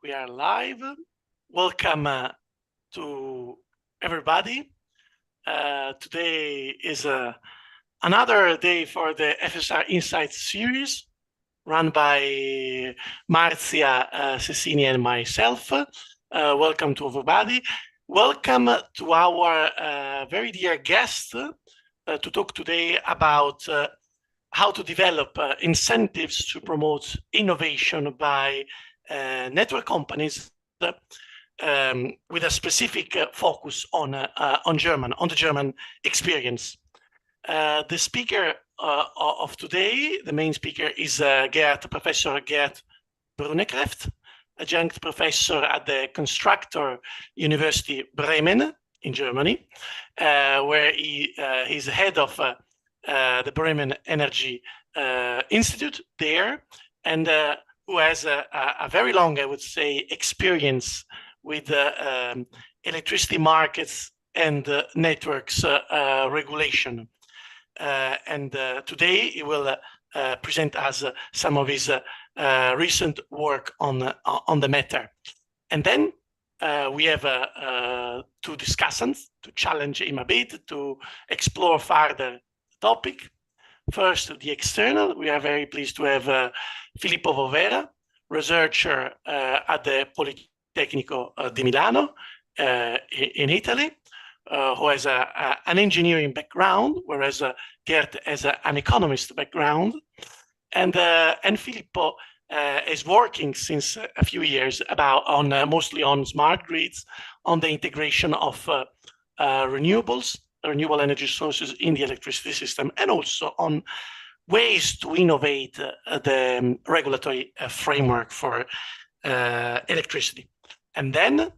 We are live. Welcome to everybody. Today is another day for the FSR Insights series run by Marzia, Cecini, and myself. Welcome to everybody. Welcome to our very dear guest to talk today about how to develop incentives to promote innovation by network companies with a specific focus on the German experience. The speaker of today, the main speaker, is Professor Gert Brunekreeft, adjunct professor at the Constructor University Bremen in Germany, where he's head of the Bremen Energy Institute there, and who has a very long, I would say, experience with electricity markets and networks regulation. And today he will present us some of his recent work on the matter. And then we have two discussants to challenge him a bit, to explore further the topic. First, the external. We are very pleased to have Filippo Vovera, researcher at the Politecnico di Milano in Italy, who has an engineering background, whereas Gert has an economist background. And Filippo is working since a few years mostly on smart grids, on the integration of renewable energy sources in the electricity system, and also on ways to innovate the regulatory framework for electricity. And then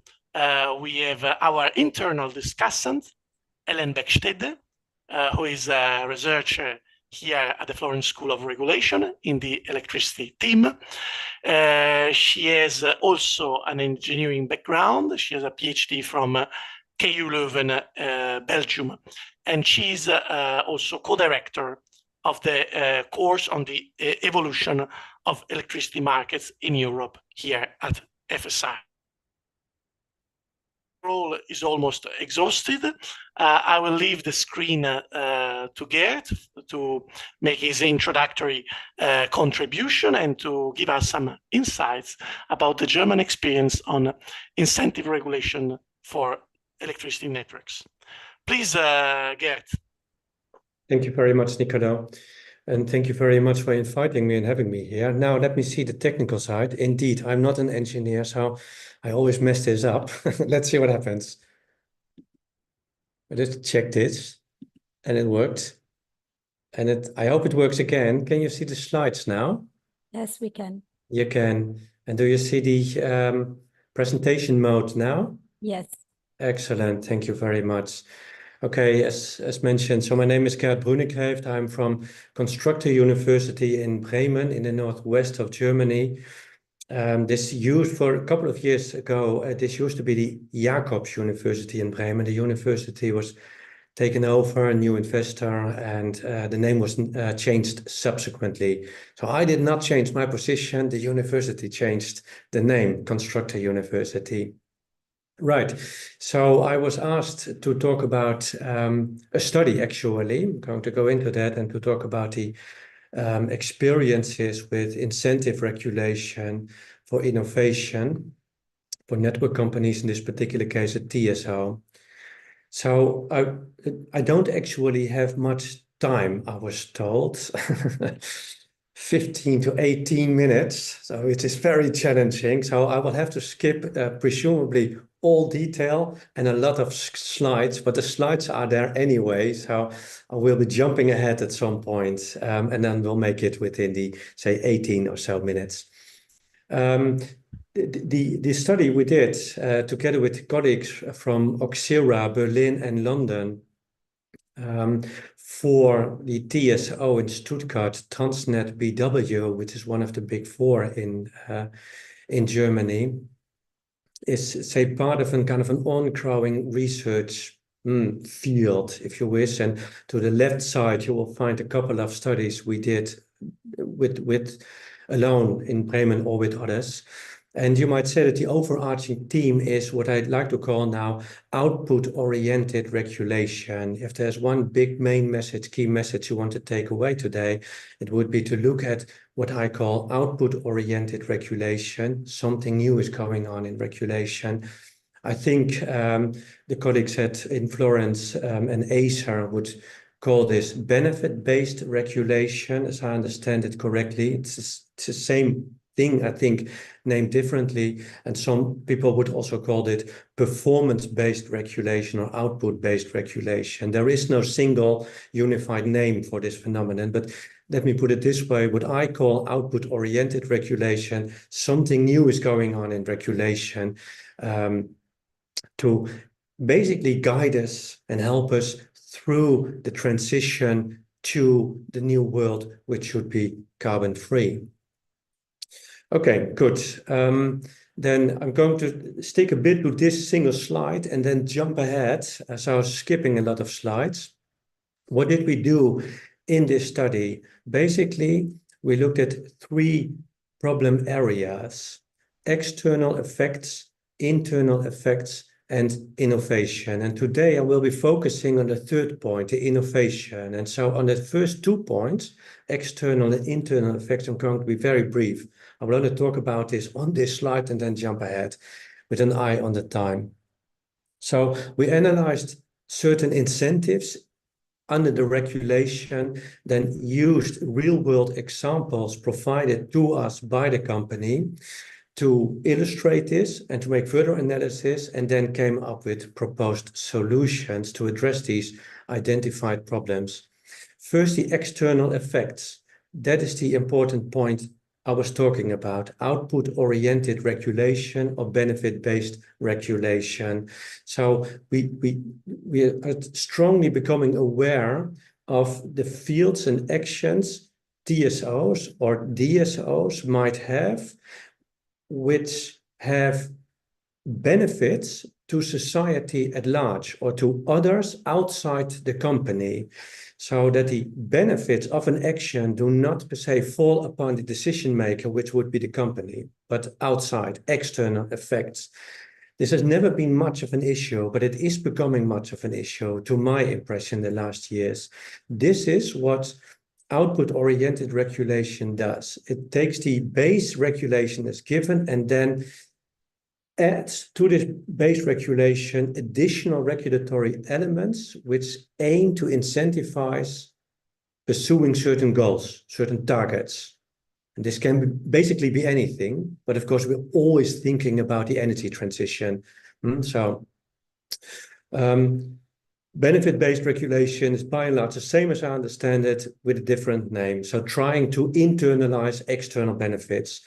we have our internal discussant, Ellen Beckstede, who is a researcher here at the Florence School of Regulation in the electricity team. She has also an engineering background. She has a PhD from KU Leuven, Belgium, and she's also co-director of the course on the evolution of electricity markets in Europe here at FSR. Role is almost exhausted. I will leave the screen to Gert to make his introductory contribution and to give us some insights about the German experience on incentive regulation for electricity networks. Please, Gert. Thank you very much, Nicolo. And thank you very much for inviting me and having me here. Now, let me see the technical side. Indeed, I'm not an engineer, so I always mess this up. Let's see what happens. Let's check this. And it worked. And I hope it works again. Can you see the slides now? Yes, we can. You can. And do you see the presentation mode now? Yes. Excellent. Thank you very much. Okay, as mentioned, so my name is Gert Brunekreeft. I'm from Constructor University in Bremen in the northwest of Germany. This used for a couple of years ago, this used to be the Jacobs University in Bremen. The university was taken over, a new investor, and the name was changed subsequently. So I did not change my position. The university changed the name, Constructor University. Right. So I was asked to talk about a study, actually. I'm going to go into that and to talk about the experiences with incentive regulation for innovation for network companies, in this particular case, a TSO. So I don't actually have much time, I was told. 15 to 18 minutes. So it is very challenging. So I will have to skip presumably all detail and a lot of slides, but the slides are there anyway. So I will be jumping ahead at some point, and then we'll make it within the, say, 18 or so minutes. The study we did together with colleagues from Auxerra, Berlin, and London for the TSO in Stuttgart, Transnet BW, which is one of the big four in Germany, is, say, part of a kind of an on-growing research field, if you wish. And to the left side, you will find a couple of studies we did with alone in Bremen or with others. And you might say that the overarching theme is what I'd like to call now output-oriented regulation. If there's one big main message, key message you want to take away today, it would be to look at what I call output-oriented regulation. Something new is going on in regulation. I think the colleagues in Florence and Acer would call this benefit-based regulation, as I understand it correctly. It's the same thing, I think, named differently. And some people would also call it performance-based regulation or output-based regulation. There is no single unified name for this phenomenon, but let me put it this way, what I call output-oriented regulation, something new is going on in regulation to basically guide us and help us through the transition to the new world, which should be carbon-free. Okay, good. Then I'm going to stick a bit to this single slide and then jump ahead, as I was skipping a lot of slides. What did we do in this study? Basically, we looked at 3 problem areas: external effects, internal effects, and innovation. And today I will be focusing on the 3rd point, the innovation. And so on the first 2 points, external and internal effects, I'm going to be very brief. I will only talk about this on this slide and then jump ahead with an eye on the time. So we analyzed certain incentives under the regulation, then used real-world examples provided to us by the company to illustrate this and to make further analysis, and then came up with proposed solutions to address these identified problems. First, the external effects. That is the important point I was talking about, output-oriented regulation or benefit-based regulation. So we are strongly becoming aware of the fields and actions TSOs or DSOs might have, which have benefits to society at large or to others outside the company, so that the benefits of an action do not per se fall upon the decision maker, which would be the company, but outside, external effects. This has never been much of an issue, but it is becoming much of an issue, to my impression, the last years. This is what output-oriented regulation does. It takes the base regulation as given and then adds to this base regulation additional regulatory elements which aim to incentivize pursuing certain goals, certain targets. And this can basically be anything, but of course we're always thinking about the energy transition. Benefit-based regulation is by and large the same as I understand it, with a different name. So trying to internalize external benefits.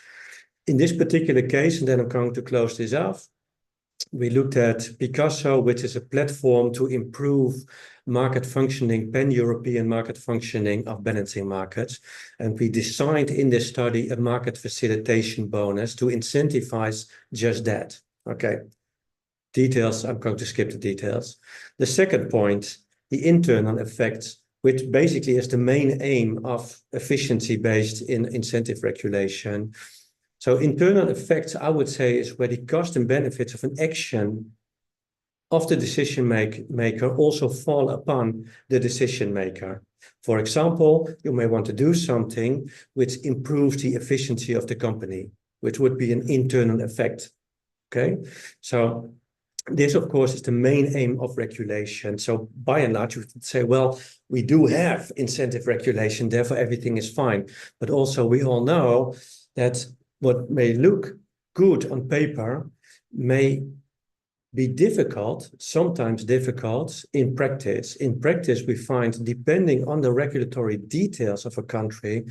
In this particular case, and then I'm going to close this off, we looked at Picasso, which is a platform to improve market functioning, pan-European market functioning of balancing markets. And we designed in this study a market facilitation bonus to incentivize just that. Okay. Details, I'm going to skip the details. The second point, the internal effects, which basically is the main aim of efficiency-based incentive regulation. So internal effects, I would say, is where the cost and benefits of an action of the decision maker also fall upon the decision maker. For example, you may want to do something which improves the efficiency of the company, which would be an internal effect. Okay, so this, of course, is the main aim of regulation. So by and large, you would say, well, we do have incentive regulation, therefore everything is fine. But also we all know that what may look good on paper may be difficult, sometimes difficult in practice. In practice, we find, depending on the regulatory details of a country,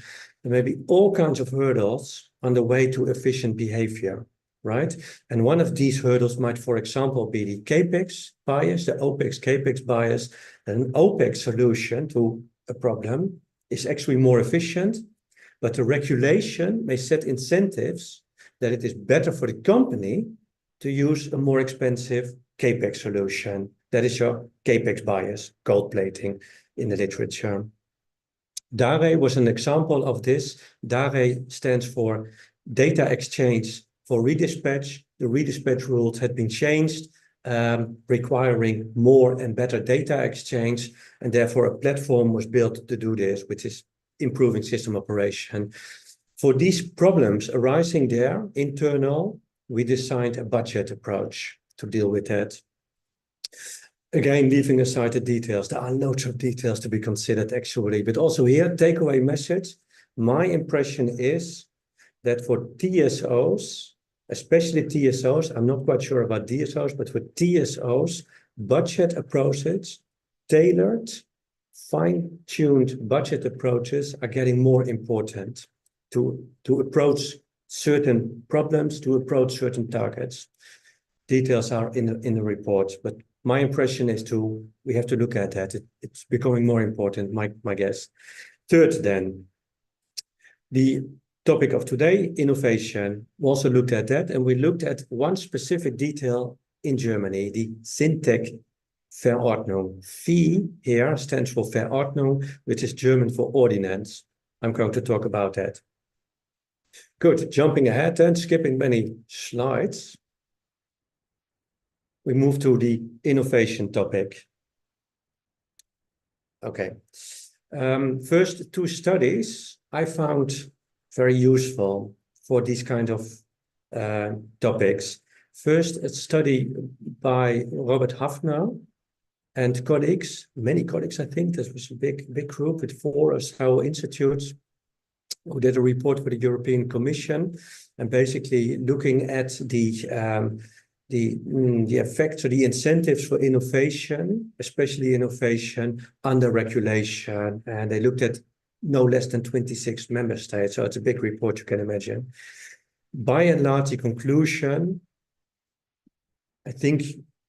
there may be all kinds of hurdles on the way to efficient behavior. Right? And one of these hurdles might, for example, be the CAPEX bias, the OPEX CAPEX bias. An OPEX solution to a problem is actually more efficient, but the regulation may set incentives that it is better for the company to use a more expensive CAPEX solution. That is your CAPEX bias, gold plating in the literature. DARE was an example of this. DARE stands for Data Exchange for redispatch. The redispatch rules had been changed, requiring more and better data exchange, and therefore a platform was built to do this, which is improving system operation. For these problems arising there, internal, we designed a budget approach to deal with that. Again, leaving aside the details, there are loads of details to be considered actually, but also here, takeaway message. My impression is that for TSOs, especially TSOs, I'm not quite sure about DSOs, but for TSOs, budget approaches, tailored, fine-tuned budget approaches are getting more important to approach certain problems, to approach certain targets. Details are in the report, but my impression is we have to look at that. It's becoming more important, my guess. Third then, the topic of today, innovation. We also looked at that, and we looked at one specific detail in Germany, the Syntec Verordnung. V here stands for Verordnung, which is German for ordinance. I'm going to talk about that. Good, jumping ahead then, skipping many slides. We move to the innovation topic. Okay. First, two studies I found very useful for these kind of topics. First, a study by Robert Hafner and colleagues, many colleagues, I think. This was a big group with 4 or so institutes who did a report for the European Commission, and basically looking at the effects or the incentives for innovation, especially innovation under regulation. And they looked at no less than 26 member states. So it's a big report, you can imagine. By and large, the conclusion, I think,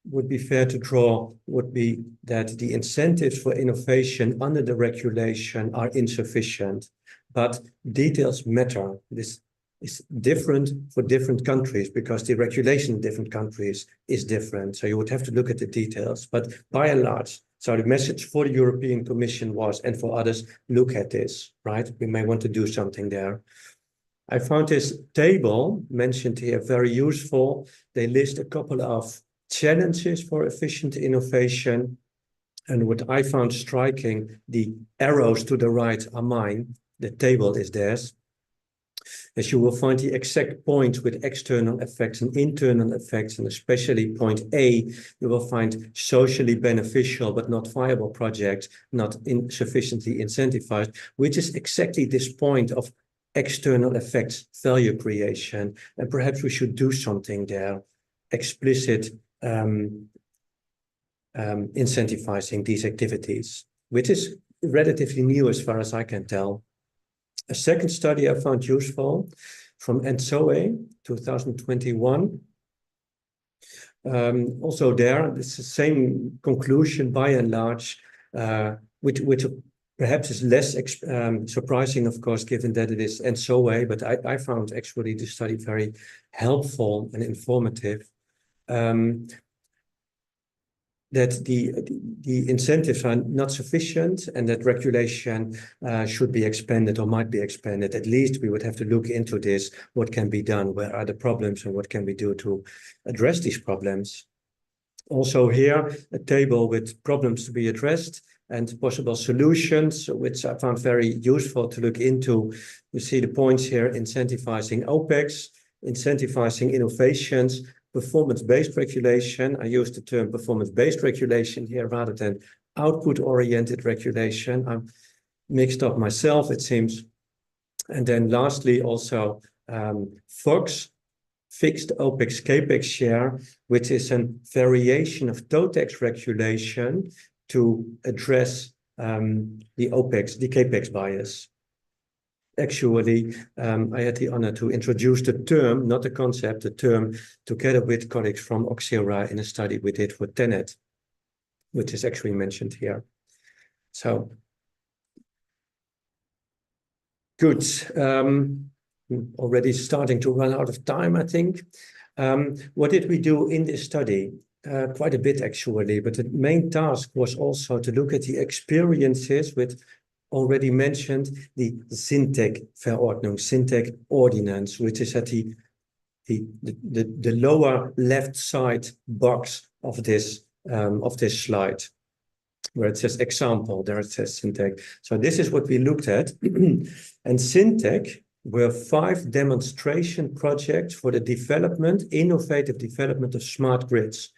would be fair to draw would be that the incentives for innovation under the regulation are insufficient, but details matter. This is different for different countries because the regulation in different countries is different. So you would have to look at the details, but by and large, so the message for the European Commission was, and for others, look at this, right? We may want to do something there. I found this table mentioned here very useful. They list a couple of challenges for efficient innovation. And what I found striking, the arrows to the right are mine. The table is theirs. As you will find the exact points with external effects and internal effects, and especially point A, you will find socially beneficial but not viable projects, not insufficiently incentivized, which is exactly this point of external effects, value creation. And perhaps we should do something there, explicit incentivizing these activities, which is relatively new as far as I can tell. A second study I found useful from ENSOE 2021. Also there, it's the same conclusion by and large, which perhaps is less surprising, of course, given that it is ENSOE, but I found actually the study very helpful and informative. That the incentives are not sufficient and that regulation should be expanded or might be expanded. At least we would have to look into this, what can be done, where are the problems and what can we do to address these problems. Also here, a table with problems to be addressed and possible solutions, which I found very useful to look into. You see the points here, incentivizing OPEX, incentivizing innovations, performance-based regulation. I use the term performance-based regulation here rather than output-oriented regulation. I'm mixed up myself, it seems. And then lastly, also FOX, fixed OPEX CAPEX share, which is a variation of TOTEX regulation to address the OPEX, the CAPEX bias. Actually, I had the honor to introduce the term, not the concept, the term, together with colleagues from Auxera in a study we did for Tenet, which is actually mentioned here. So, good. Already starting to run out of time, I think. What did we do in this study? Quite a bit, actually, but the main task was also to look at the experiences with already mentioned the Syntec Verordnung, Syntec Ordinance, which is at the the lower left side box of this slide, where it says example, there it says Syntec. So this is what we looked at. And Syntec were 5 demonstration projects for the innovative development of smart grids.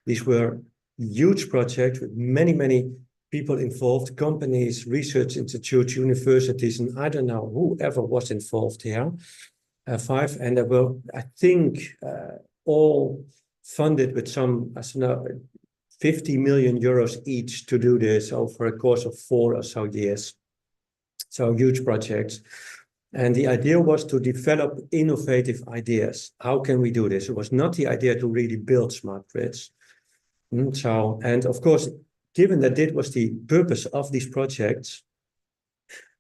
These were huge projects with many people involved, companies, research institutes, universities, and I don't know whoever was involved here. 5, and they were, I think, all funded with some, I don't know, 50 million euros each to do this over a course of 4 or so years. So huge projects. And the idea was to develop innovative ideas. How can we do this? It was not the idea to really build smart grids. And of course, given that this was the purpose of these projects,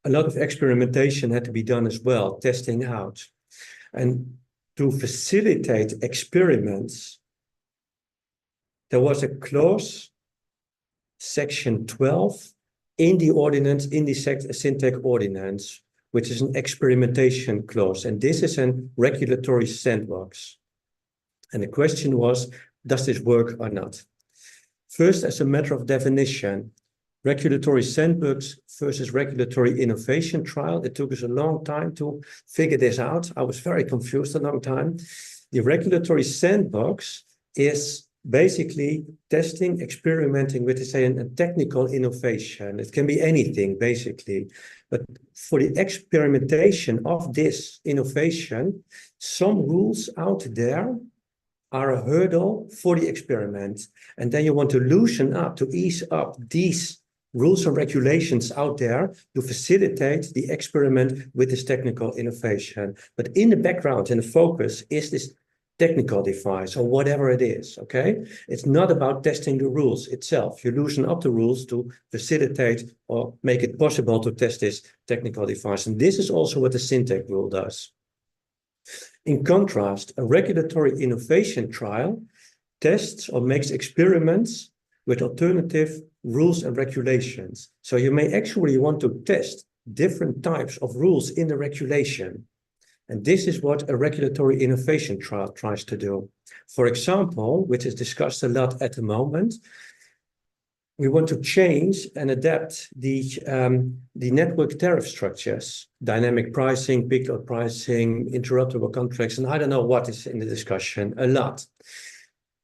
a lot of experimentation had to be done as well, testing out. And to facilitate experiments, there was a clause, section 12, in the ordinance, in the Syntec ordinance, which is an experimentation clause. And this is a regulatory sandbox. And the question was, does this work or not? First, as a matter of definition, regulatory sandbox versus regulatory innovation trial. It took us a long time to figure this out. I was very confused a long time. The regulatory sandbox is basically testing, experimenting with, say, a technical innovation. It can be anything, basically. But for the experimentation of this innovation, some rules out there are a hurdle for the experiment. And then you want to loosen up, to ease up these rules and regulations out there to facilitate the experiment with this technical innovation. But in the background, in the focus, is this technical device or whatever it is, okay? It's not about testing the rules itself. You loosen up the rules to facilitate or make it possible to test this technical device. And this is also what the Syntec rule does. In contrast, a regulatory innovation trial tests or makes experiments with alternative rules and regulations. So you may actually want to test different types of rules in the regulation. And this is what a regulatory innovation trial tries to do. For example, which is discussed a lot at the moment, we want to change and adapt the network tariff structures, dynamic pricing, peak load pricing, interruptible contracts, and I don't know what is in the discussion, a lot.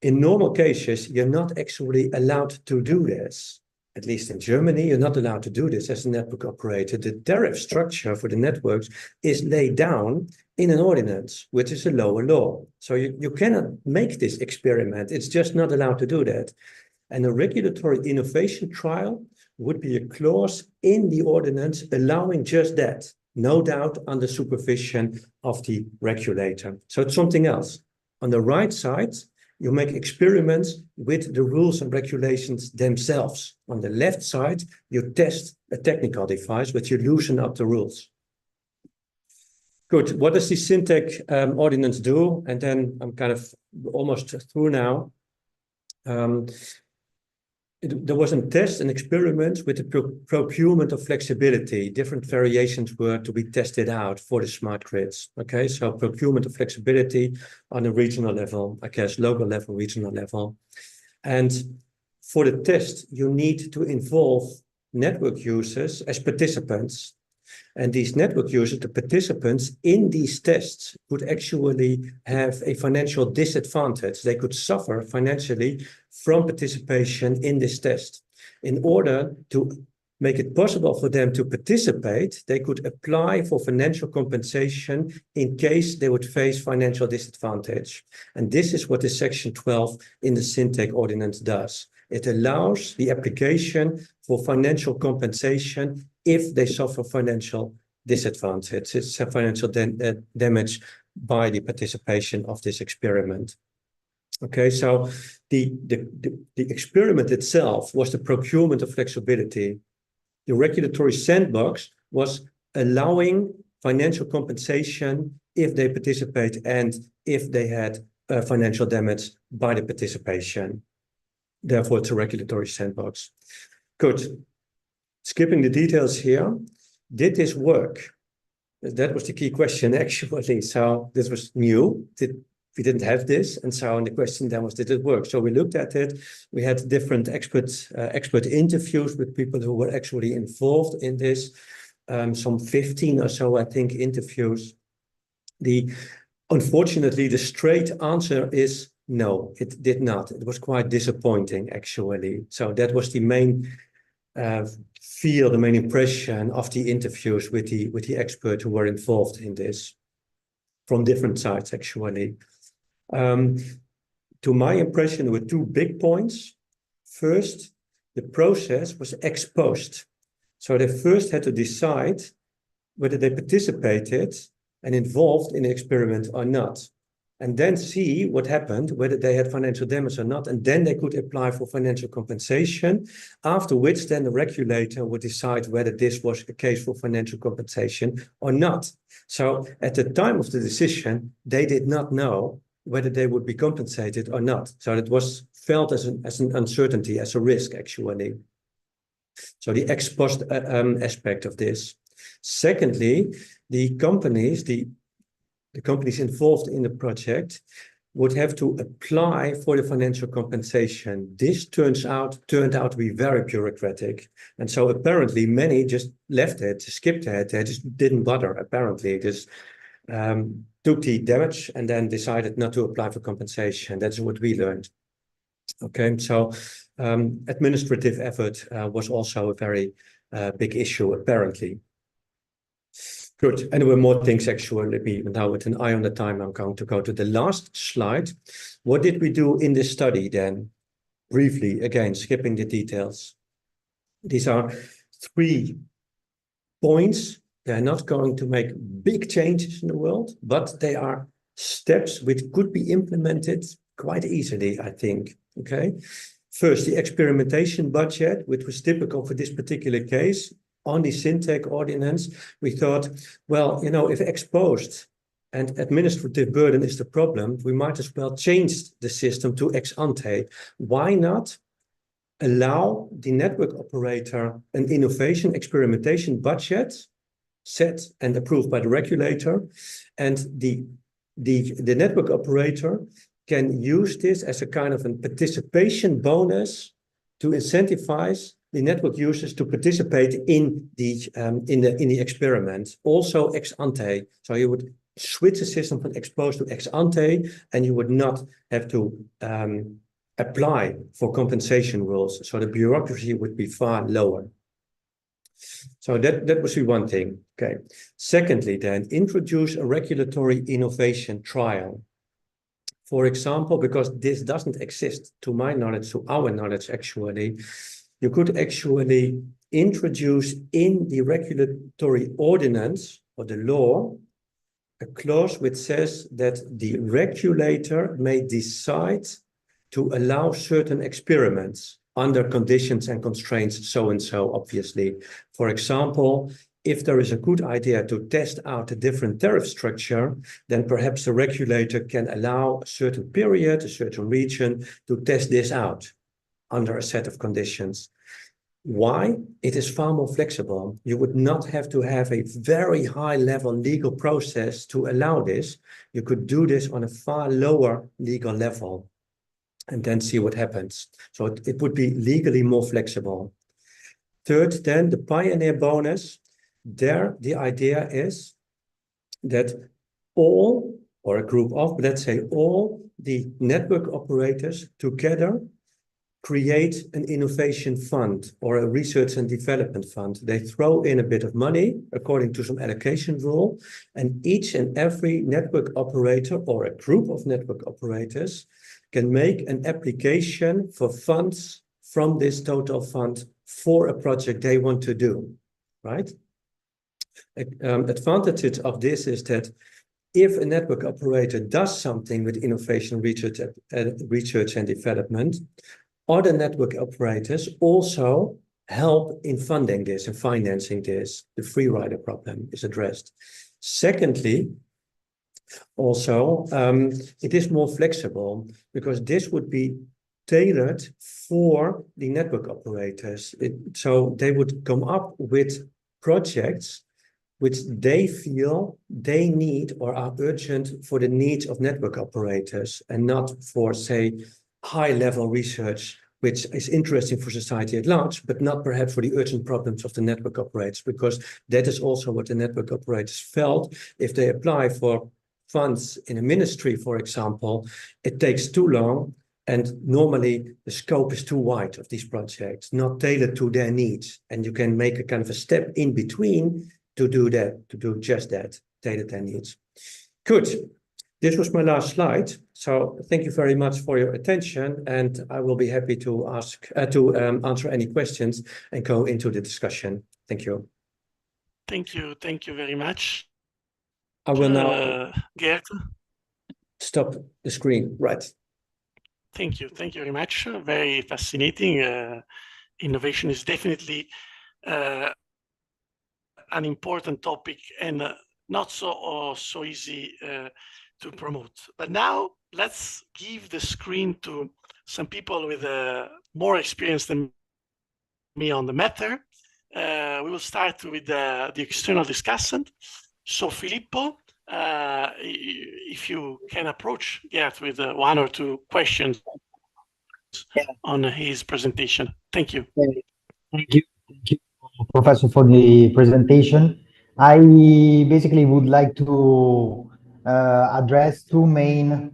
In normal cases, you're not actually allowed to do this. At least in Germany, you're not allowed to do this as a network operator. The tariff structure for the networks is laid down in an ordinance, which is a lower law. So you cannot make this experiment. It's just not allowed to do that. And a regulatory innovation trial would be a clause in the ordinance allowing just that, no doubt under supervision of the regulator. So it's something else. On the right side, you make experiments with the rules and regulations themselves. On the left side, you test a technical device, but you loosen up the rules. Good. What does the Syntec ordinance do? And then I'm kind of almost through now. There was a test and experiment with the procurement of flexibility. Different variations were to be tested out for the smart grids. Okay, so procurement of flexibility on a regional level, I guess local level, regional level. And for the test, you need to involve network users as participants. And these network users, the participants in these tests, could actually have a financial disadvantage. They could suffer financially from participation in this test. In order to make it possible for them to participate, they could apply for financial compensation in case they would face financial disadvantage. And this is what the section 12 in the Syntec ordinance does. It allows the application for financial compensation if they suffer financial disadvantage. It's a financial damage by the participation of this experiment. Okay, so the experiment itself was the procurement of flexibility. The regulatory sandbox was allowing financial compensation if they participate and if they had financial damage by the participation. Therefore, it's a regulatory sandbox. Good. Skipping the details here. Did this work? That was the key question, actually. So this was new. we didn't have this. And so the question then was, did it work? So we looked at it. We had different expert interviews with people who were actually involved in this. Some 15 or so, I think, interviews. Unfortunately, the straight answer is no, it did not. It was quite disappointing, actually. So that was the main feel, the main impression of the interviews with the experts who were involved in this from different sides, actually. To my impression, there were two big points. First, the process was ex post. So they first had to decide whether they participated and involved in the experiment or not, and then see what happened, whether they had financial damage or not, and then they could apply for financial compensation, after which then the regulator would decide whether this was a case for financial compensation or not. So at the time of the decision, they did not know whether they would be compensated or not. So it was felt as an uncertainty, as a risk, actually. So the ex post aspect of this. Secondly, the companies involved in the project would have to apply for the financial compensation. This turned out to be very bureaucratic. And so apparently many just left it, skipped it, they just didn't bother, apparently. Just took the damage and then decided not to apply for compensation. That's what we learned. Okay, so administrative effort was also a very big issue, apparently. Good, and there were more things actually. Now with an eye on the time, I'm going to go to the last slide. What did we do in this study then? Briefly, again, skipping the details. These are 3 points. They're not going to make big changes in the world, but they are steps which could be implemented quite easily, I think. Okay. First, the experimentation budget, which was typical for this particular case. On the Syntec ordinance, we thought, well, you know, if ex post and administrative burden is the problem, we might as well change the system to ex ante. Why not allow the network operator an innovation experimentation budget set and approved by the regulator, and the network operator can use this as a kind of a participation bonus to incentivize the network users to participate in the experiment, also ex ante. So you would switch the system from ex post to ex ante, and you would not have to apply for compensation rules. So the bureaucracy would be far lower. So that was the one thing. Okay. Secondly, then introduce a regulatory innovation trial. For example, because this doesn't exist to my knowledge, to our knowledge, actually, you could actually introduce in the regulatory ordinance or the law a clause which says that the regulator may decide to allow certain experiments under conditions and constraints so and so, obviously. For example, if there is a good idea to test out a different tariff structure, then perhaps the regulator can allow a certain period, a certain region to test this out under a set of conditions. Why? It is far more flexible. You would not have to have a very high level legal process to allow this. You could do this on a far lower legal level and then see what happens. So it would be legally more flexible. Third, then the pioneer bonus. There, the idea is that all, or a group of, let's say all the network operators together create an innovation fund or a research and development fund. They throw in a bit of money according to some allocation rule, and each and every network operator or a group of network operators can make an application for funds from this total fund for a project they want to do, right? Advantages of this is that if a network operator does something with innovation research and development, other network operators also help in funding this and financing this. The free rider problem is addressed. Secondly, also, it is more flexible because this would be tailored for the network operators. So they would come up with projects which they feel they need or are urgent for the needs of network operators, and not for, say, high-level research, which is interesting for society at large, but not perhaps for the urgent problems of the network operators, because that is also what the network operators felt. If they apply for funds in a ministry, for example, it takes too long, and normally the scope is too wide of these projects, not tailored to their needs. And you can make a kind of a step in between to do that, to do just that, tailor their needs. Good. This was my last slide. So thank you very much for your attention, and I will be happy to answer any questions and go into the discussion. Thank you. Thank you very much. I will now Gert. Stop the screen. Right. Thank you very much. Very fascinating. Innovation is definitely an important topic, and not so easy to promote. But now let's give the screen to some people with more experience than me on the matter. We will start with the external discussant. So Filippo, if you can approach Gert with one or two questions on his presentation. Thank you. Thank you, Professor, for the presentation. I basically would like to address two main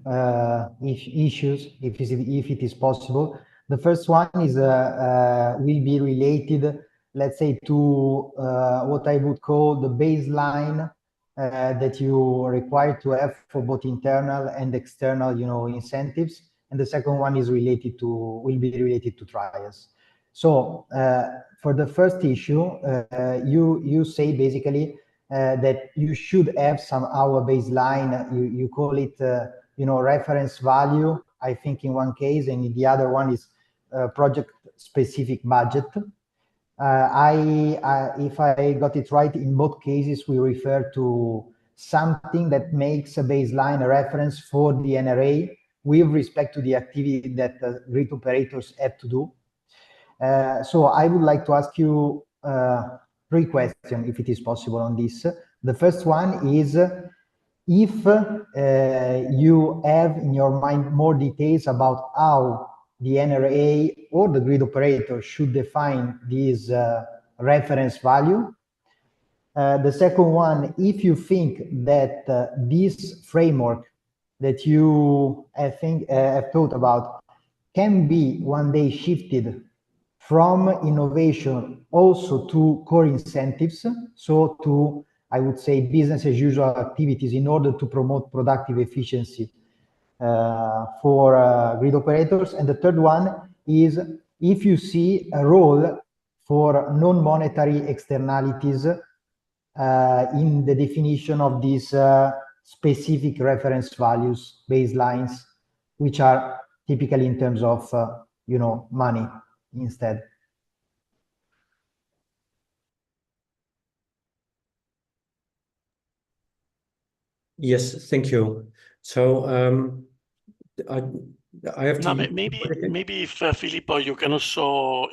issues, if it is possible. The first one is will be related, let's say, to what I would call the baseline that you require to have for both internal and external, incentives. And the second one is will be related to trials. So for the first issue, you say basically that you should have somehow a baseline. You call it, reference value, I think, in one case, and in the other one is project-specific budget. If I got it right, in both cases, we refer to something that makes a baseline a reference for the NRA with respect to the activity that grid operators have to do. So I would like to ask you three questions, if it is possible, on this. The first one is, if you have in your mind more details about how the NRA or the grid operator should define this reference value. The second one, if you think that this framework that you have thought about can be one day shifted from innovation also to core incentives, so to, I would say, business as usual activities in order to promote productive efficiency for grid operators. And the third one is, if you see a role for non-monetary externalities in the definition of these specific reference values, baselines, which are typically in terms of, money instead. Yes, thank you. So I have to. No, maybe if Filippo, you can also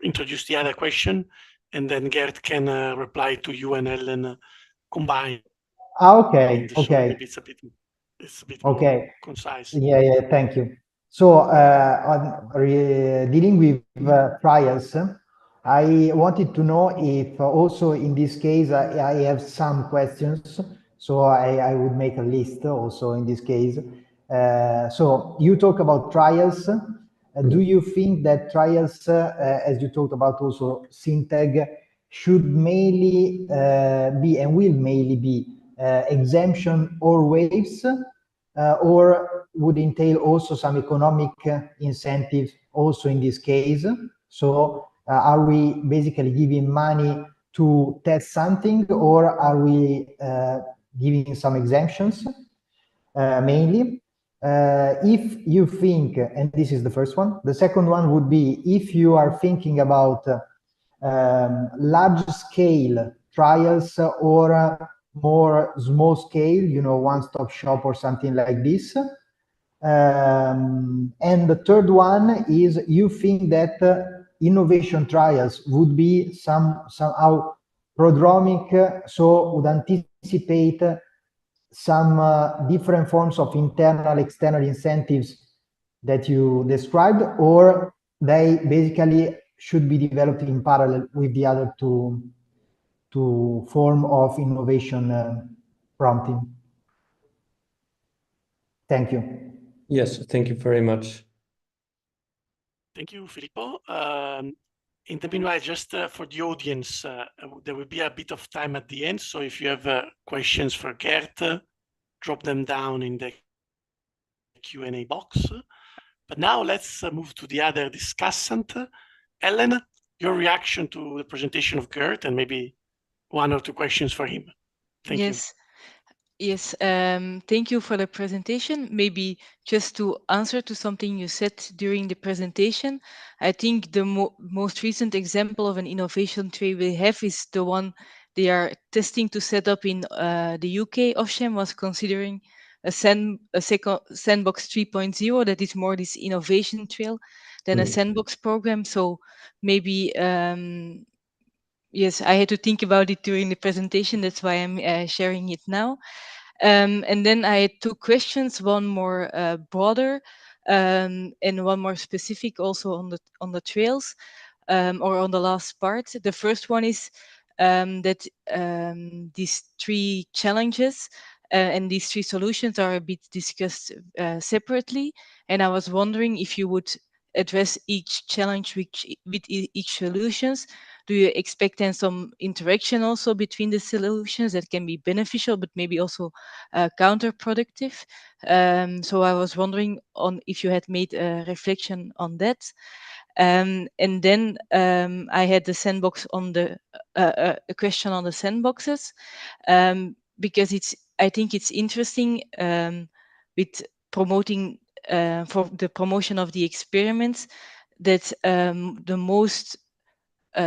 introduce the other question, and then Gert can reply to you and Ellen combined. Okay. So maybe it's a bit okay. more concise. Yeah, thank you. So dealing with trials, I wanted to know if also in this case I have some questions. So I would make a list also in this case. So you talk about trials. Do you think that trials, as you talked about also, Synteg, should mainly be and will mainly be exemption or waves, or would entail also some economic incentives also in this case? So are we basically giving money to test something, or are we giving some exemptions mainly? If you think, and this is the first one, the second one would be, if you are thinking about large scale trials or more small scale, one-stop shop or something like this. And the third one is, you think that innovation trials would be somehow prodromic, so would anticipate some different forms of internal, external incentives that you described, or they basically should be developed in parallel with the other two form of innovation prompting? Thank you. Yes, thank you very much. Thank you, Filippo. In the meanwhile, just for the audience, there will be a bit of time at the end. So if you have questions for Gert, drop them down in the Q&A box. But now let's move to the other discussant. Ellen, your reaction to the presentation of Gert, and maybe one or two questions for him. Thank you. Yes, thank you for the presentation. Maybe just to answer to something you said during the presentation, I think the most recent example of an innovation tray we have is the one they are testing to set up in the UK. Ofgem was considering a sandbox 3.0 that is more this innovation trail than a sandbox program. So maybe yes, I had to think about it during the presentation. That's why I'm sharing it now. And then I had two questions, one more broader and one more specific also on the trails or on the last part. The first one is that these three challenges and these three solutions are a bit discussed separately. And I was wondering if you would address each challenge with each solutions. Do you expect then some interaction also between the solutions that can be beneficial, but maybe also counterproductive? So I was wondering on if you had made a reflection on that. And then I had the sandbox on the a question on the sandboxes because I think it's interesting with promoting for the promotion of the experiments that the most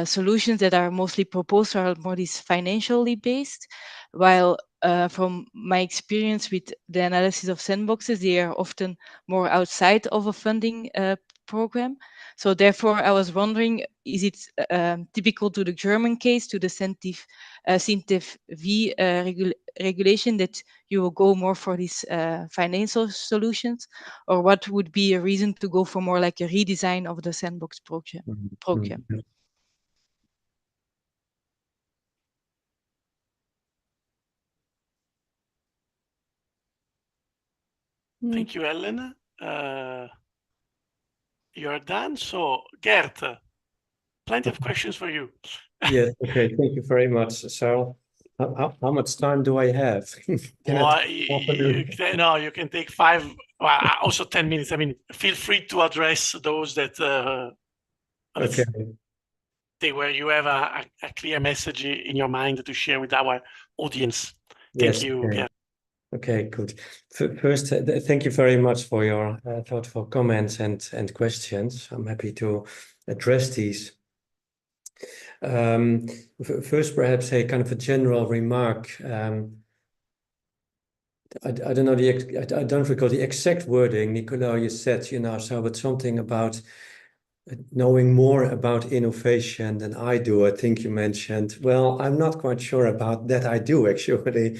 solutions that are mostly proposed are more these financially based, while from my experience with the analysis of sandboxes, they are often more outside of a funding program. So therefore, I was wondering, is it typical to the German case, to the CENTIF V regulation, that you will go more for these financial solutions, or what would be a reason to go for more like a redesign of the sandbox program? Thank you, Ellen. You're done. So, Gert, plenty of questions for you. Yes, okay, thank you very much. So, how much time do I have? Well, you can take 5, well, also 10 minutes. I mean, feel free to address those that Okay. where you have a clear message in your mind to share with our audience. Thank you, okay. Gert. Okay, good. First, thank you very much for your thoughtful comments and questions. I'm happy to address these. First, perhaps a kind of a general remark. I don't know I don't recall the exact wording, Nicolau, you said, so but something about knowing more about innovation than I do. I think you mentioned, well, I'm not quite sure about that. I do actually.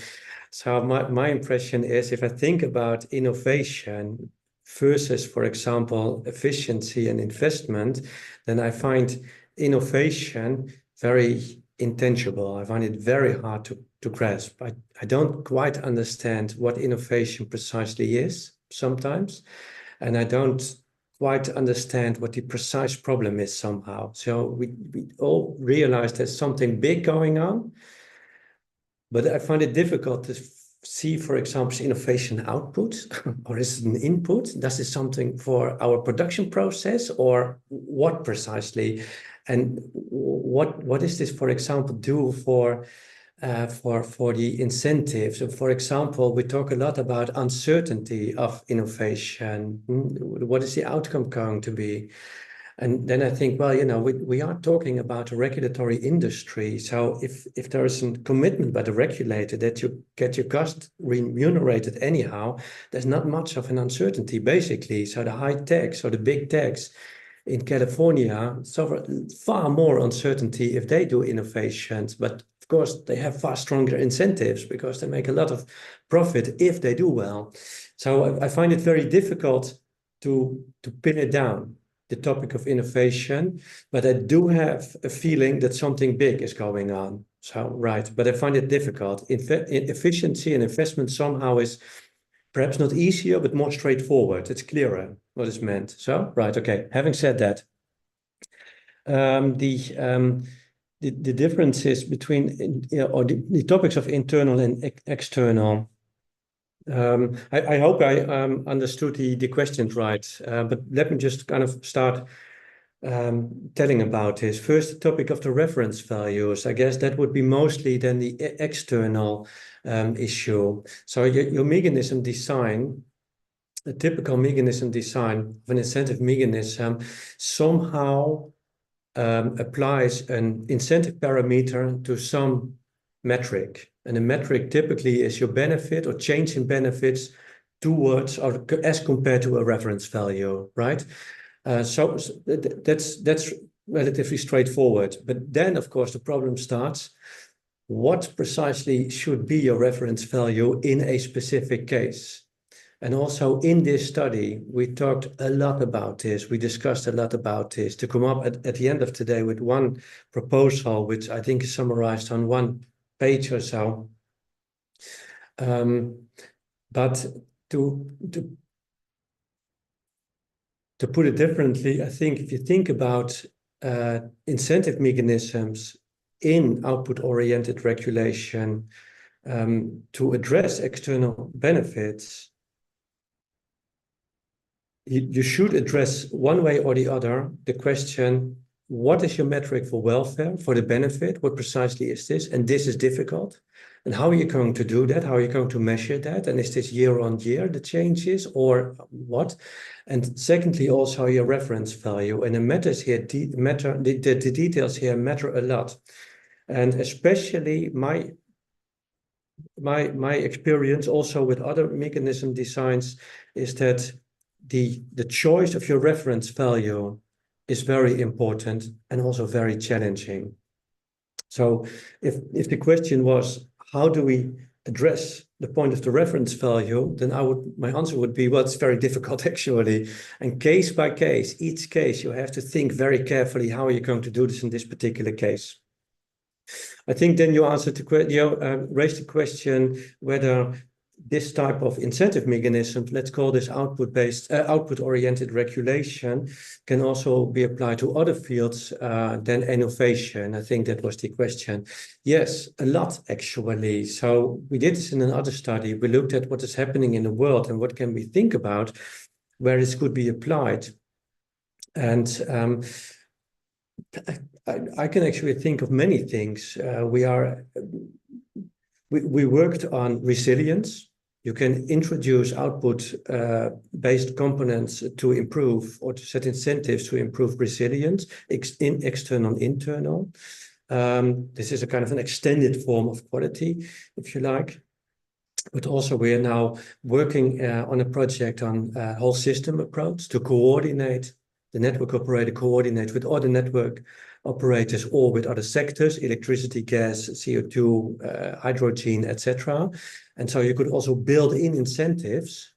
So my impression is, if I think about innovation versus, for example, efficiency and investment, then I find innovation very intangible. I find it very hard to grasp. I don't quite understand what innovation precisely is sometimes, and I don't quite understand what the precise problem is somehow. So we all realize there's something big going on, but I find it difficult to see, for example, innovation output, or is it an input? Does it something for our production process, or what precisely? And what is this, for example, do for the incentives? So for example, we talk a lot about uncertainty of innovation. What is the outcome going to be? And then I think, well, we are talking about a regulatory industry. So if there is a commitment by the regulator that you get your cost remunerated anyhow, there's not much of an uncertainty, basically. So the high tax or the big tax in California suffer far more uncertainty if they do innovations. But of course, they have far stronger incentives because they make a lot of profit if they do well. So I find it very difficult to pin it down, the topic of innovation, but I do have a feeling that something big is going on. So, right, but I find it difficult. Efficiency and investment somehow is perhaps not easier, but more straightforward. It's clearer what is meant. So, right, okay. Having said that, the differences between or the topics of internal and external. I hope I understood the questions right, but let me just kind of start telling about this. First, the topic of the reference values. I guess that would be mostly then the external issue. So your mechanism design, a typical mechanism design of an incentive mechanism somehow applies an incentive parameter to some metric. And the metric typically is your benefit or change in benefits towards or as compared to a reference value, right? So that's relatively straightforward. But then, of course, the problem starts. What precisely should be your reference value in a specific case? And also in this study, we talked a lot about this. We discussed a lot about this to come up at the end of today with one proposal, which I think is summarized on one page or so. But to put it differently, I think if you think about incentive mechanisms in output-oriented regulation to address external benefits, you should address one way or the other the question, what is your metric for welfare, for the benefit? What precisely is this? And this is difficult. And how are you going to do that? How are you going to measure that? And is this year on year the changes or what? And secondly, also your reference value. And the matters here the details here matter a lot. And especially my experience also with other mechanism designs is that the choice of your reference value is very important and also very challenging. So if the question was, how do we address the point of the reference value, then my answer would be, well, it's very difficult actually. And case by case, each case, you have to think very carefully, how are you going to do this in this particular case? I think then you answered raised the question whether this type of incentive mechanism, let's call this output-oriented regulation, can also be applied to other fields than innovation. I think that was the question. Yes, a lot actually. So we did this in another study. We looked at what is happening in the world and what can we think about where this could be applied. And I can actually think of many things. We worked on resilience. You can introduce output-based components to improve or to set incentives to improve resilience in external and internal. This is a kind of an extended form of quality, if you like. But also we are now working on a project on a whole system approach to coordinate the network operator, coordinate with other network operators or with other sectors, electricity, gas, CO2, hydrogen, etc. And so you could also build in incentives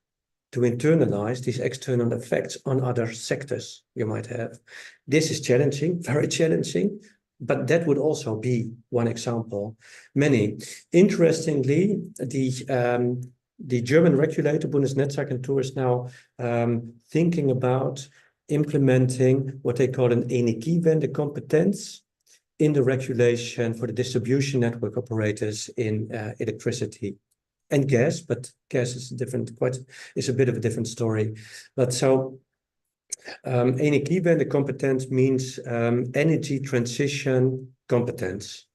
to internalize these external effects on other sectors you might have. This is challenging, very challenging, but that would also be one example. Many. Interestingly, the German regulator, Bundesnetzagentur, is now thinking about implementing what they call an Energiewende-Kompetenz in the regulation for the distribution network operators in electricity and gas, but gas is a bit of a different story. But so Energiewende-Kompetenz means energy transition competence.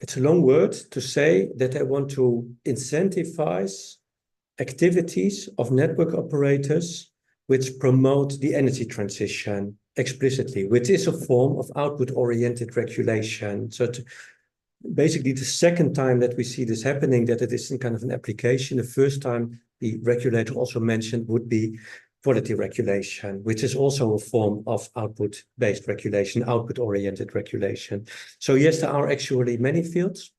It's a long word to say that they want to incentivize activities of network operators which promote the energy transition explicitly, which is a form of output-oriented regulation. So basically the second time that we see this happening, that it is in kind of an application. The first time the regulator also mentioned would be quality regulation, which is also a form of output-based regulation, output-oriented regulation. So yes, there are actually many fields.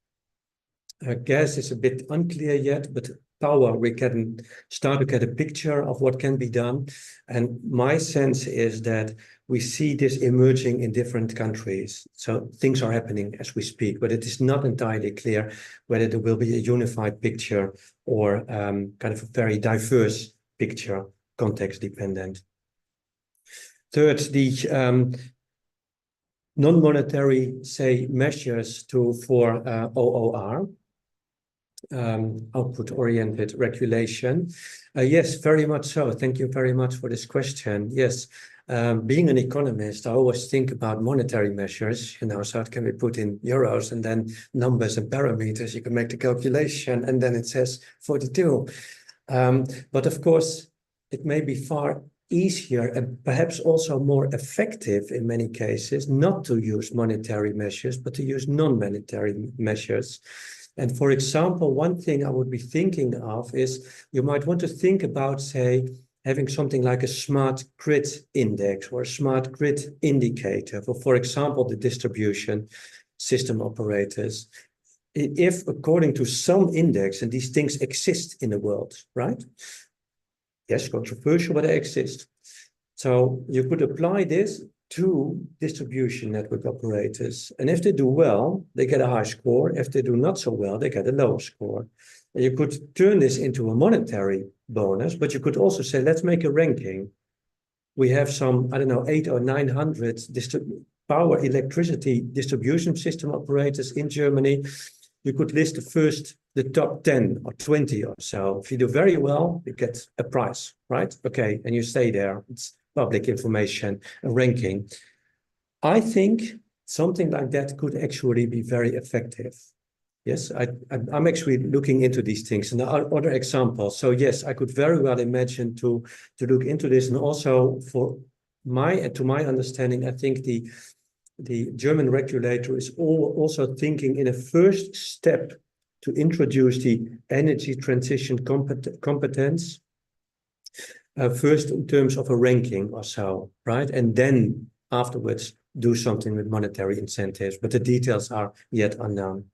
Gas is a bit unclear yet, but power, we can start to get a picture of what can be done. And my sense is that we see this emerging in different countries. So things are happening as we speak, but it is not entirely clear whether there will be a unified picture or kind of a very diverse picture, context dependent. Third, the non-monetary, say, measures for OOR, output-oriented regulation. Yes, very much so. Thank you very much for this question. Yes, being an economist, I always think about monetary measures, you know, so it can be put in euros and then numbers and parameters. You can make the calculation and then it says 42. But of course, it may be far easier and perhaps also more effective in many cases not to use monetary measures, but to use non-monetary measures. And for example, one thing I would be thinking of is you might want to think about, say, having something like a smart grid index or a smart grid indicator for example, the distribution system operators. If according to some index, and these things exist in the world, right? Yes, controversial, but they exist. So you could apply this to distribution network operators. And if they do well, they get a high score. If they do not so well, they get a lower score. And you could turn this into a monetary bonus, but you could also say, let's make a ranking. We have some, I don't know, 800 or 900 power electricity distribution system operators in Germany. You could list the top 10 or 20 or so. If you do very well, you get a prize, right? Okay, and you stay there. It's public information, a ranking. I think something like that could actually be very effective. Yes, I'm actually looking into these things and there are other examples. So yes, I could very well imagine to look into this. And also to my understanding, I think the German regulator is also thinking in a first step to introduce the energy transition competence, first in terms of a ranking or so, right? And then afterwards do something with monetary incentives, but the details are yet unknown.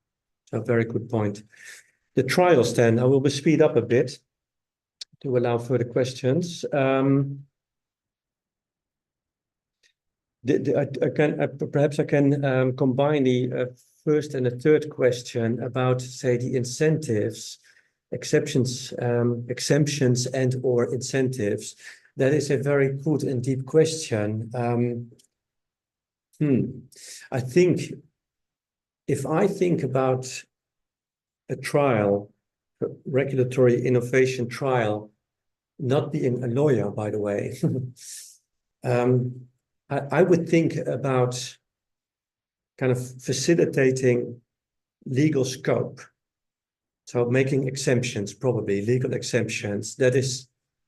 So very good point. The trials then, I will speed up a bit to allow further questions. Perhaps I can combine the first and the third question about, say, the incentives, exemptions and or incentives. That is a very good and deep question. I think if I think about a trial, a regulatory innovation trial, not being a lawyer, by the way, I would think about kind of facilitating legal scope. So making exemptions, probably legal exemptions. That is,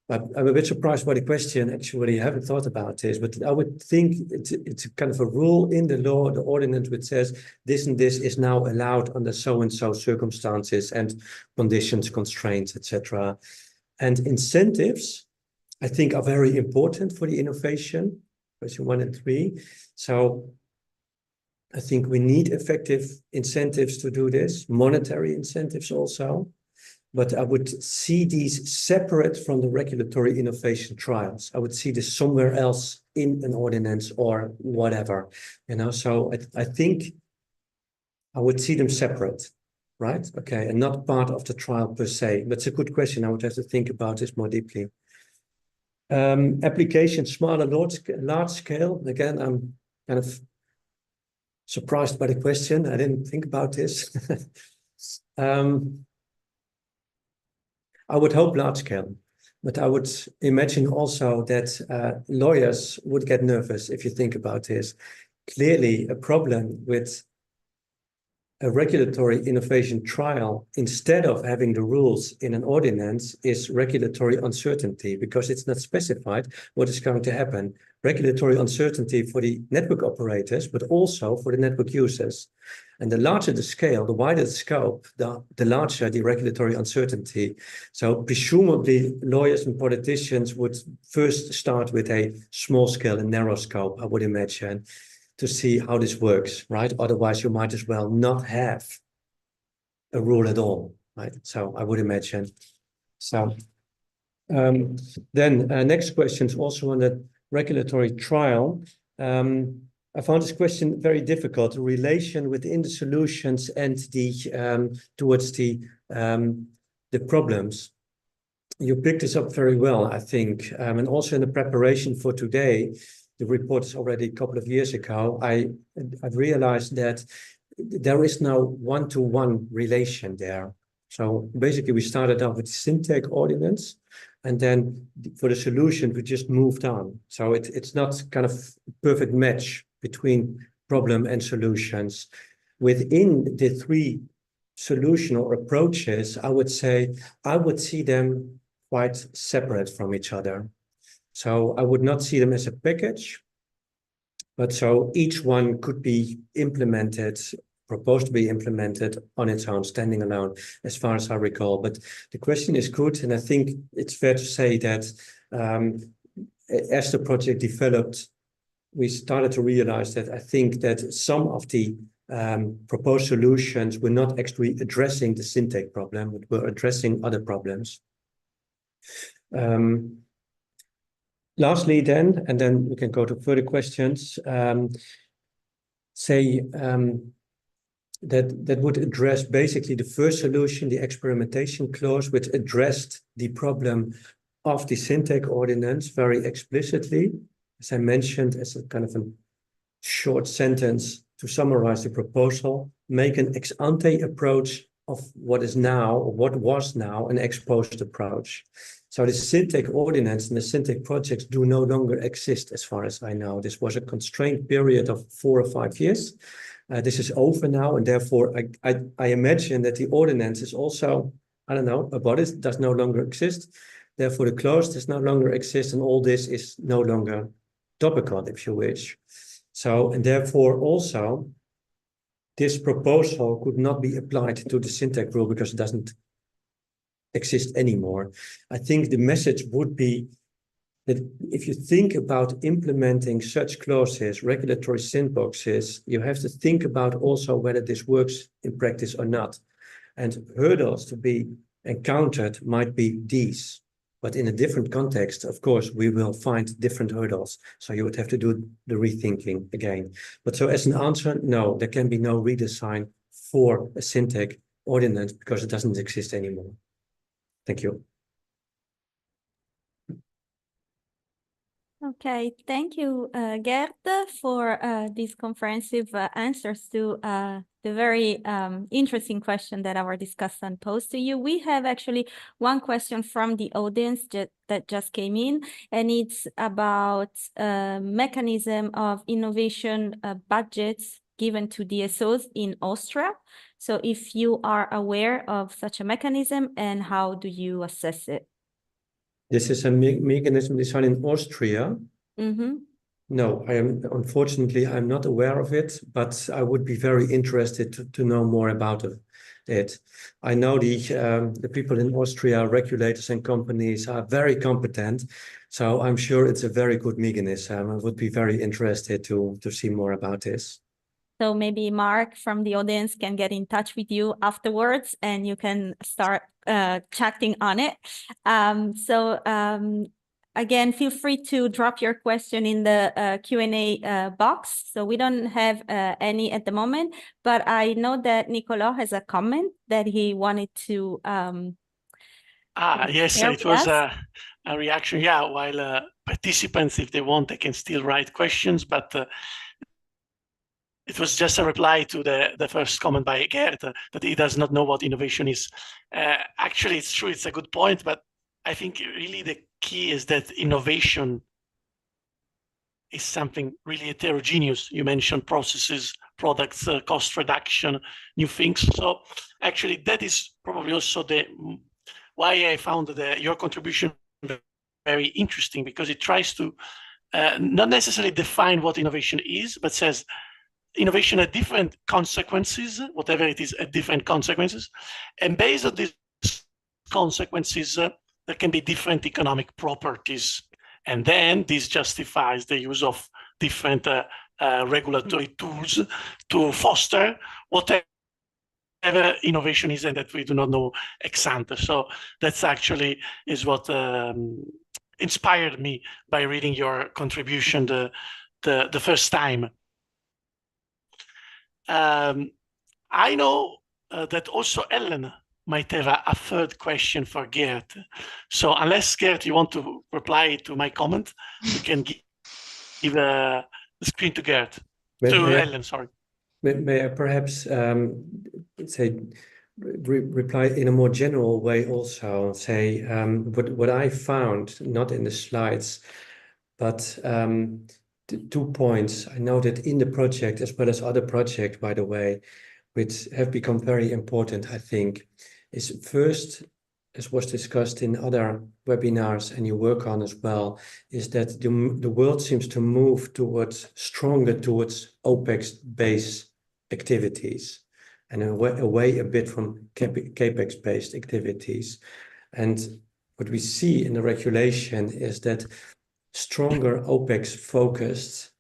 I'm a bit surprised by the question. Actually, I haven't thought about this, but I would think it's kind of a rule in the law, the ordinance, which says this and this is now allowed under so-and-so circumstances and conditions, constraints, etc. And incentives, I think, are very important for the innovation. Question 1 and 3. So I think we need effective incentives to do this, monetary incentives also. But I would see these separate from the regulatory innovation trials. I would see this somewhere else in an ordinance or whatever, you know. So I think I would see them separate, right? Okay, and not part of the trial per se. But it's a good question. I would have to think about this more deeply. Application small and large scale. Again, I'm kind of surprised by the question. I didn't think about this. I would hope large scale, but I would imagine also that lawyers would get nervous if you think about this. Clearly, a problem with a regulatory innovation trial, instead of having the rules in an ordinance, is regulatory uncertainty, because it's not specified what is going to happen. Regulatory uncertainty for the network operators, but also for the network users. And the larger the scale, the wider the scope, the larger the regulatory uncertainty. So presumably lawyers and politicians would first start with a small scale and narrow scope, I would imagine, to see how this works, right? Otherwise, you might as well not have a rule at all, right? So I would imagine. So then next question is also on the regulatory trial. I found this question very difficult, the relation within the solutions and the towards the problems. You picked this up very well, I think, and also in the preparation for today. The report is already a couple of years ago. I've realized that there is no one-to-one relation there. So basically, we started off with the Syntec ordinance, and then for the solution, we just moved on. So it's not kind of a perfect match between problem and solutions. Within the three solution or approaches, I would say I would see them quite separate from each other. So I would not see them as a package, but so each one could be implemented, proposed to be implemented on its own, standing alone, as far as I recall. But the question is good, and I think it's fair to say that as the project developed, we started to realize that I think that some of the proposed solutions were not actually addressing the Syntec problem, but were addressing other problems. Lastly, then, and then we can go to further questions, that would address basically the first solution, the experimentation clause, which addressed the problem of the Syntec ordinance very explicitly, as I mentioned, as a kind of a short sentence to summarize the proposal, make an ex ante approach of what is now, or what was now, an ex post approach. So the Syntec ordinance and the Syntec projects do no longer exist, as far as I know. This was a constrained period of 4 or 5 years. This is over now, and therefore I imagine that the ordinance is also, I don't know, about it does no longer exist. Therefore, the clause does no longer exist, and all this is no longer topical, if you wish. So, and therefore also, this proposal could not be applied to the Syntec rule because it doesn't exist anymore. I think the message would be that if you think about implementing such clauses, regulatory sandboxes, you have to think about also whether this works in practice or not. And hurdles to be encountered might be these. But in a different context, of course, we will find different hurdles. So you would have to do the rethinking again. But so as an answer, no, there can be no redesign for a Syntec ordinance because it doesn't exist anymore. Thank you. Okay, thank you, Gert, for these comprehensive answers to the very interesting question that our discussant posed to you. We have actually one question from the audience that just came in, and it's about mechanism of innovation budgets given to DSOs in Austria. So if you are aware of such a mechanism, and how do you assess it? This is a mechanism designed in Austria. Mm-hmm. No, unfortunately, I'm not aware of it, but I would be very interested to know more about it. I know the people in Austria, regulators and companies, are very competent, so I'm sure it's a very good mechanism. I would be very interested to see more about this. So maybe Mark from the audience can get in touch with you afterwards, and you can start chatting on it. Again, feel free to drop your question in the Q&A box. So we don't have any at the moment, but I know that Nicolas has a comment that he wanted to yes, it was a reaction. Yeah, while participants, if they want, they can still write questions, but it was just a reply to the first comment by Gert, that he does not know what innovation is. Actually, it's true, it's a good point, but I think really the key is that innovation is something really heterogeneous. You mentioned processes, products, cost reduction, new things. So actually, that is probably also why I found your contribution very interesting, because it tries to not necessarily define what innovation is, but says innovation had different consequences, whatever it is, at different consequences. And based on these consequences, there can be different economic properties. And then this justifies the use of different regulatory tools to foster whatever innovation is, and that we do not know ex ante. So that's actually is what inspired me by reading your contribution the first time. I know that also Ellen might have a third question for Gert. So unless, Gert, you want to reply to my comment, we can give the screen to Gert. Ellen, sorry. May I perhaps say reply in a more general way also, say what I found, not in the slides, but 2 points. I know that in the project, as well as other projects, by the way, which have become very important, I think, is first, as was discussed in other webinars and you work on as well, is that the world seems to move towards OPEX-based activities and away a bit from CAPEX-based activities. And what we see in the regulation is that stronger OPEX-focused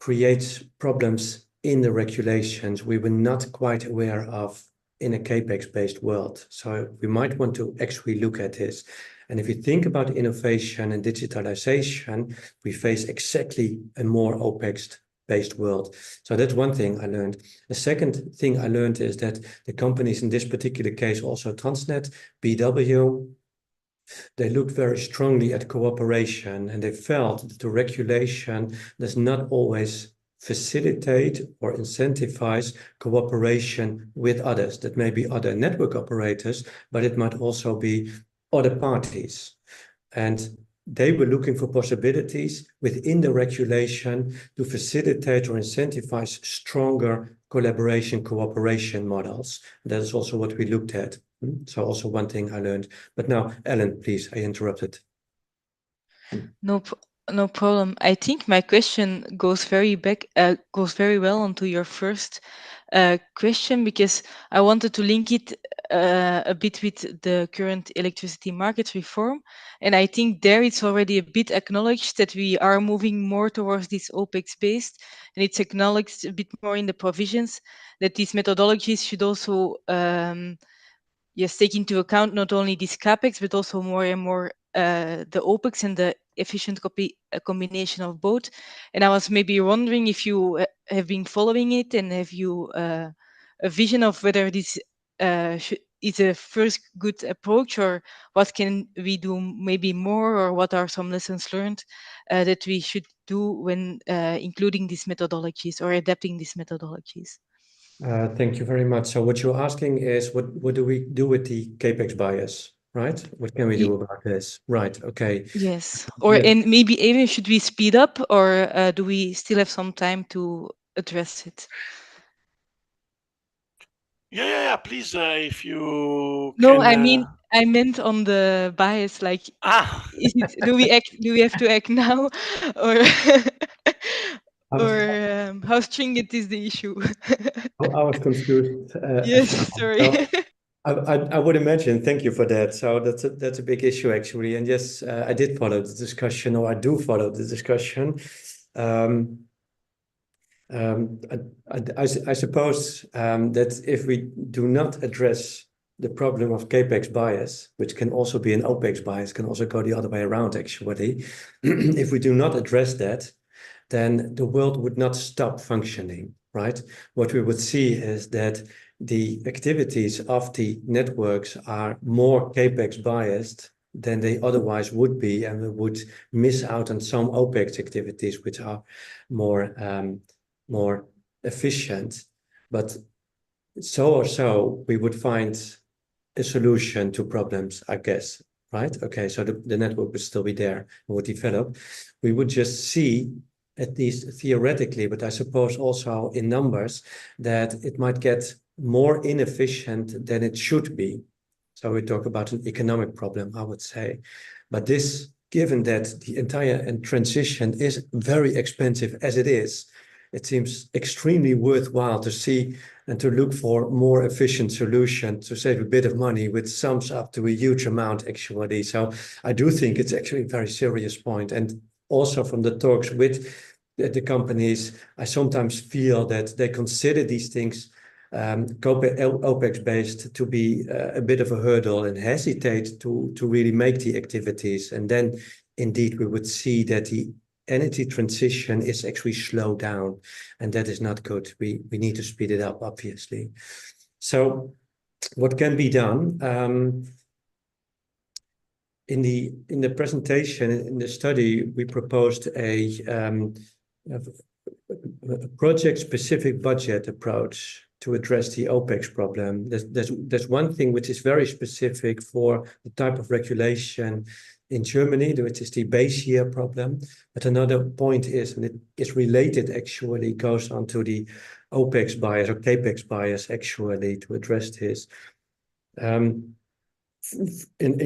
creates problems in the regulations we were not quite aware of in a CAPEX-based world. So we might want to actually look at this. And if you think about innovation and digitalization, we face exactly a more OPEX-based world. So that's one thing I learned. The second thing I learned is that the companies in this particular case, also Transnet, BW, they looked very strongly at cooperation, and they felt that the regulation does not always facilitate or incentivize cooperation with others. That may be other network operators, but it might also be other parties. And they were looking for possibilities within the regulation to facilitate or incentivize stronger collaboration, cooperation models. That is also what we looked at. So also one thing I learned. But now, Ellen, please, I interrupted. No problem. I think my question goes very well onto your first question, because I wanted to link it a bit with the current electricity market reform. And I think there it's already a bit acknowledged that we are moving more towards this OPEX based, and it's acknowledged a bit more in the provisions that these methodologies should also take into account not only this CAPEX, but also more and more the OPEX and the efficient combination of both. And I was maybe wondering if you have been following it, and have you a vision of whether this is a first good approach, or what can we do maybe more, or what are some lessons learned that we should do when including these methodologies or adapting these methodologies? Thank you very much. So what you're asking is, what do we do with the CAPEX bias, right? What can we do about this? Right, okay. Yes, or and maybe even should we speed up, or do we still have some time to address it? Yeah. Please, if you No, can. I meant on the bias. Like, do we have to act now, or how stringent is the issue? I was confused. Yes, sorry. I would imagine. Thank you for that. So that's a big issue actually. And yes, I did follow the discussion, or I do follow the discussion. I suppose that if we do not address the problem of CAPEX bias, which can also be an OPEX bias, can also go the other way around actually. If we do not address that, then the world would not stop functioning, right? What we would see is that the activities of the networks are more CAPEX biased than they otherwise would be, and we would miss out on some OPEX activities which are more efficient. But so we would find a solution to problems, I guess, right? Okay, so the network would still be there and would develop. We would just see at least theoretically, but I suppose also in numbers, that it might get more inefficient than it should be. So we talk about an economic problem, I would say. But this, given that the entire transition is very expensive as it is, it seems extremely worthwhile to see and to look for more efficient solution to save a bit of money, which sums up to a huge amount actually. So I do think it's actually a very serious point. And also from the talks with the companies, I sometimes feel that they consider these things OPEX based to be a bit of a hurdle and hesitate to really make the activities. And then indeed we would see that the energy transition is actually slowed down, and that is not good. We need to speed it up, obviously. So what can be done? In the presentation, in the study, we proposed a project-specific budget approach to address the OPEX problem. There's one thing which is very specific for the type of regulation in Germany, which is the base year problem. But another point is, and it is related actually, goes on to the OPEX bias or CAPEX bias actually to address this. In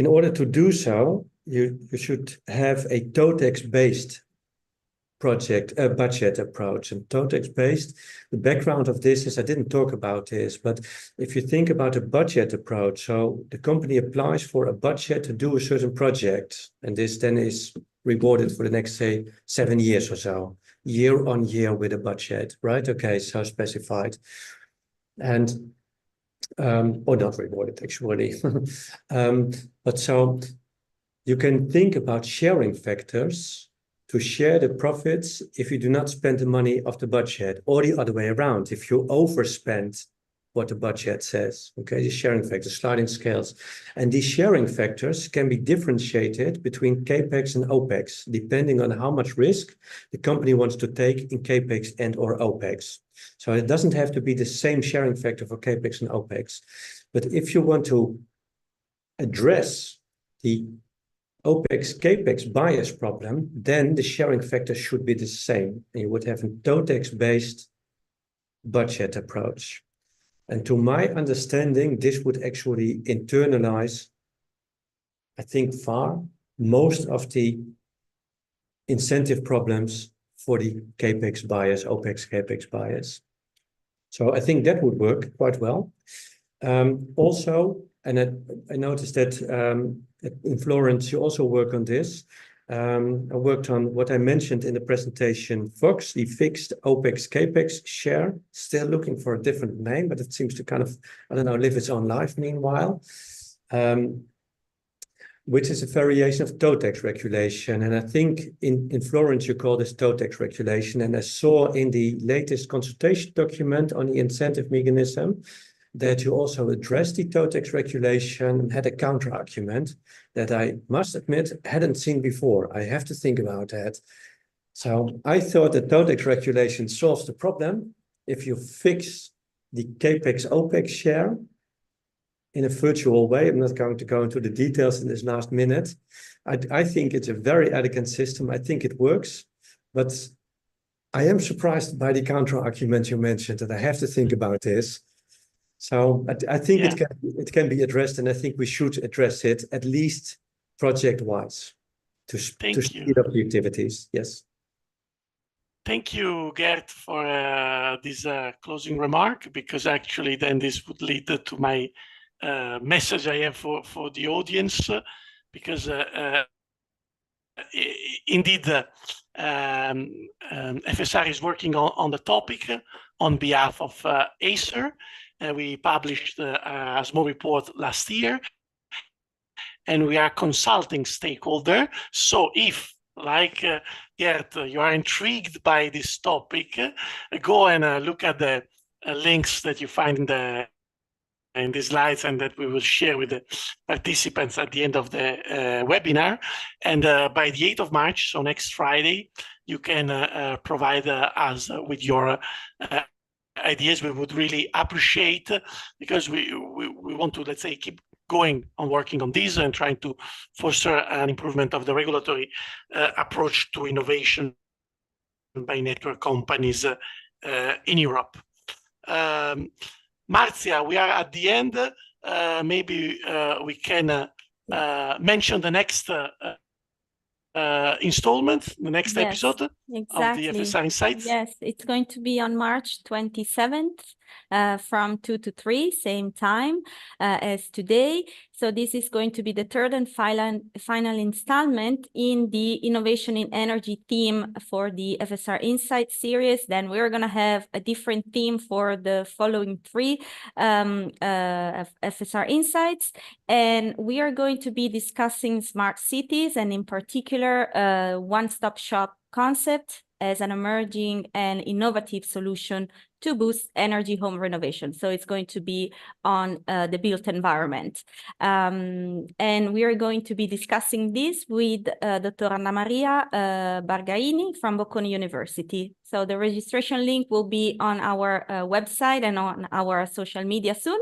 order to do so, you should have a TOTEX-based budget approach. And TOTEX-based, the background of this is, I didn't talk about this, but if you think about a budget approach, so the company applies for a budget to do a certain project, and this then is rewarded for the next, say, 7 years or so, year on year with a budget, right? Okay, so specified. And or not rewarded actually. But so you can think about sharing factors to share the profits if you do not spend the money of the budget, or the other way around, if you overspend what the budget says. Okay, the sharing factors, sliding scales. And these sharing factors can be differentiated between CAPEX and OPEX, depending on how much risk the company wants to take in CAPEX and or OPEX. So it doesn't have to be the same sharing factor for CAPEX and OPEX. But if you want to address the OPEX CAPEX bias problem, then the sharing factor should be the same. And you would have a TOTEX-based budget approach. And to my understanding, this would actually internalize, I think, most of the incentive problems for the CAPEX bias, OPEX CAPEX bias. So I think that would work quite well. Also, and I noticed that in Florence, you also work on this. I worked on what I mentioned in the presentation, FOX, the fixed OPEX CAPEX share, still looking for a different name, but it seems to kind of, I don't know, live its own life meanwhile, which is a variation of TOTEX regulation. And I think in Florence, you call this TOTEX regulation. And I saw in the latest consultation document on the incentive mechanism that you also addressed the TOTEX regulation and had a counter argument that I must admit hadn't seen before. I have to think about that. So I thought that TOTEX regulation solves the problem if you fix the CAPEX OPEX share in a virtual way. I'm not going to go into the details in this last minute. I think it's a very elegant system. I think it works, but I am surprised by the counter argument you mentioned, and I have to think about this. So I think it can be addressed, and I think we should address it at least project-wise to speed up the activities. Yes. Thank you, Gert, for this closing remark, because actually then this would lead to my message I have for the audience, because indeed FSR is working on the topic on behalf of Acer. We published a small report last year, and we are consulting stakeholder. So if, like Gert, you are intrigued by this topic, go and look at the links that you find in the slides and that we will share with the participants at the end of the webinar. And by the 8th of March, so next Friday, you can provide us with your ideas. We would really appreciate, because we want to, let's say, keep going on working on this and trying to foster an improvement of the regulatory approach to innovation by network companies in Europe. Marzia, we are at the end. Maybe we can mention the next installment, the next episode of the FSR Insights. Yes, it's going to be on March 27th from 2 to 3, same time as today. So this is going to be the third and final installment in the Innovation in Energy theme for the FSR Insights series. Then we're going to have a different theme for the following 3 FSR Insights. And we are going to be discussing smart cities and in particular one-stop shop concept as an emerging and innovative solution to boost energy home renovation. So it's going to be on the built environment. And we are going to be discussing this with Dr. Anna Maria Bargaini from Bocconi University. So the registration link will be on our website and on our social media soon.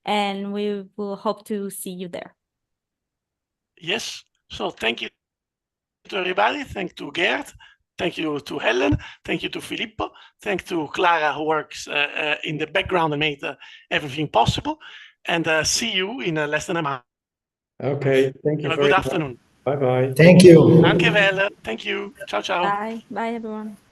And we will hope to see you there. Yes. So thank you to everybody. Thank you to Gert. Thank you to Helen. Thank you to Filippo. Thank you to Clara, who works in the background and made everything possible. And see you in less than a month. Okay, thank you. Have a good afternoon. Bye-bye. Thank you. Danke, Velle. Thank you. Ciao, ciao. Bye. Bye, everyone.